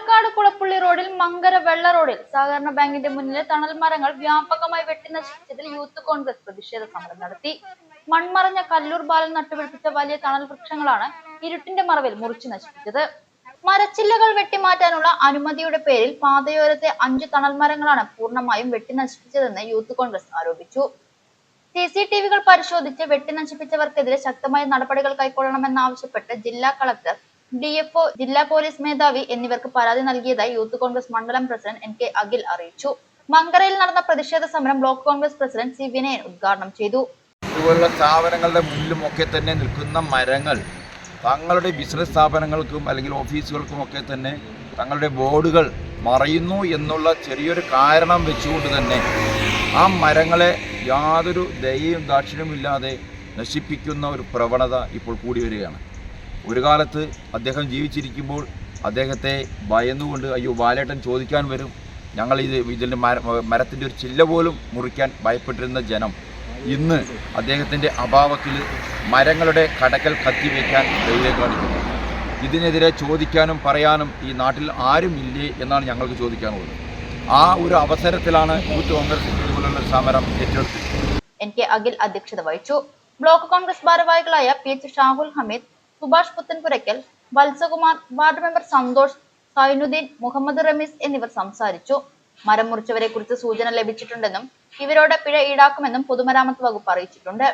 പാലക്കാട് കുളപ്പുള്ളി റോഡിൽ മങ്കര വെള്ള റോഡിൽ സഹകരണ ബാങ്കിന്റെ മുന്നിലെ തണൽ മരങ്ങൾ വ്യാപകമായി വെട്ടി നശിപ്പിച്ചതിൽ യൂത്ത് കോൺഗ്രസ് പ്രതിഷേധ സമരം നടത്തി. മൺമറഞ്ഞ കല്ലൂർ ബാലൻ നട്ടുപിടിപ്പിച്ച വലിയ തണൽ വൃക്ഷങ്ങളാണ് ഇരുട്ടിന്റെ മറവിൽ മുറിച്ചു നശിപ്പിച്ചത്. മരച്ചില്ലകൾ വെട്ടിമാറ്റാനുള്ള അനുമതിയുടെ പേരിൽ പാതയോരത്തെ 5 തണൽ മരങ്ങളാണ് പൂർണ്ണമായും വെട്ടി നശിപ്പിച്ചതെന്ന് യൂത്ത് കോൺഗ്രസ് ആരോപിച്ചു. CCTV പരിശോധിച്ച് വെട്ടി നശിപ്പിച്ചവർക്കെതിരെ ശക്തമായ നടപടികൾ കൈക്കൊള്ളണമെന്നാവശ്യപ്പെട്ട് ജില്ലാ കളക്ടർ, DFO, ജില്ലാ പോലീസ് മേധാവി എന്നിവർക്ക് പരാതി നൽകിയതായി യൂത്ത് കോൺഗ്രസ് മണ്ഡലം പ്രസിഡന്റ് NK അഖിൽ അറിയിച്ചു. മങ്കരയിൽ നടന്ന പ്രതിഷേധ സമരം block Congress president C Vinayan ഉദ്ഘാടനം ചെയ്തു. ഇതുപോലുള്ള സ്ഥാപനങ്ങളുടെ മുന്നിലും ഒക്കെ തന്നെ നിൽക്കുന്ന മരങ്ങൾ തങ്ങളുടെ ബിസിനസ് സ്ഥാപനങ്ങൾക്കും അല്ലെങ്കിൽ ഓഫീസുകൾക്കും ഒക്കെ തന്നെ തങ്ങളുടെ ബോർഡുകൾ മറയുന്നു എന്നുള്ള ചെറിയൊരു കാരണം വെച്ചുകൊണ്ട് തന്നെ ആ മരങ്ങളെ യാതൊരു ദയയും ദാക്ഷിണ്യമില്ലാതെ നശിപ്പിക്കുന്ന ഒരു പ്രവണത ഇപ്പോൾ കൂടി വരികയാണ്. ഒരു കാലത്ത് അദ്ദേഹം ജീവിച്ചിരിക്കുമ്പോൾ അദ്ദേഹത്തെ ഭയന്നുകൊണ്ട് അയ്യോ ബാലേട്ടൻ ചോദിക്കാൻ വരും, ഞങ്ങൾ ഇതിൻ്റെ മരത്തിൻ്റെ ഒരു ചില്ല പോലും മുറിക്കാൻ ഭയപ്പെട്ടിരുന്ന ജനം ഇന്ന് അദ്ദേഹത്തിൻ്റെ അഭാവത്തിൽ മരങ്ങളുടെ കടക്കൽ കത്തിവെക്കാൻ ധൈര്യം കാണിക്കുന്നു. ഇതിനെതിരെ ചോദിക്കാനും പറയാനും ഈ നാട്ടിൽ ആരുമില്ലേ എന്നാണ് ഞങ്ങൾക്ക് ചോദിക്കാനുള്ളത്. ആ ഒരു അവസരത്തിലാണ് യൂത്ത് കോൺഗ്രസ് ഇതുപോലുള്ള സമരം ഏറ്റെടുത്തത്. NK അഖിൽ അധ്യക്ഷത വഹിച്ചു. ബ്ലോക്ക് കോൺഗ്രസ് ഭാരവാഹികളായ PH Shahul Hameed, Subhash Puthenpurakkal, Valsakumar, ward member Santhosh, Zainuddin, Muhammad Rameez എന്നിവർ സംസാരിച്ചു. മരം മുറിച്ചവരെ കുറിച്ച് സൂചന ലഭിച്ചിട്ടുണ്ടെന്നും ഇവരോട് പിഴ ഈടാക്കുമെന്നും പൊതുമരാമത്ത് വകുപ്പ് അറിയിച്ചിട്ടുണ്ട്.